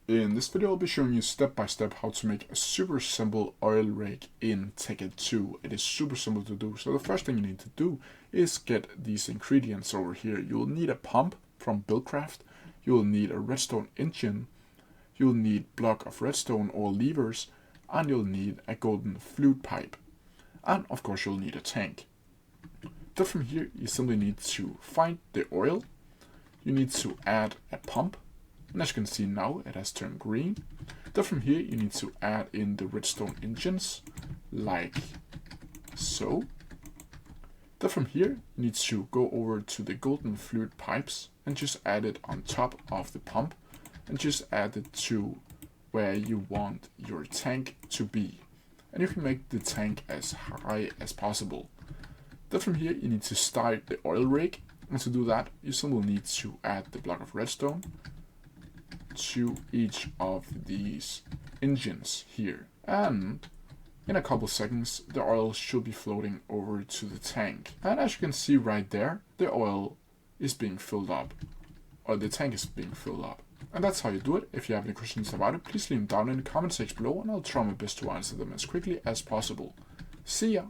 In this video I'll be showing you step by step how to make a super simple oil rig in Tekkit 2. It is super simple to do. So the first thing you need to do is get these ingredients over here. You will need a pump from Buildcraft, you will need a redstone engine, you'll need block of redstone or levers, and you'll need a golden flute pipe. And of course you'll need a tank. Then from here you simply need to find the oil, you need to add a pump. And as you can see now, it has turned green. Then from here, you need to add in the redstone engines, like so. Then from here, you need to go over to the golden flute pipes and just add it on top of the pump. And just add it to where you want your tank to be. And you can make the tank as high as possible. Then from here, you need to start the oil rig. And to do that, you simply need to add the block of redstone to each of these engines here, and in a couple seconds the oil should be floating over to the tank. And as you can see right there, the oil is being filled up, or the tank is being filled up. And that's how you do it. If you have any questions about it, please leave them down in the comment section below and I'll try my best to answer them as quickly as possible. See ya!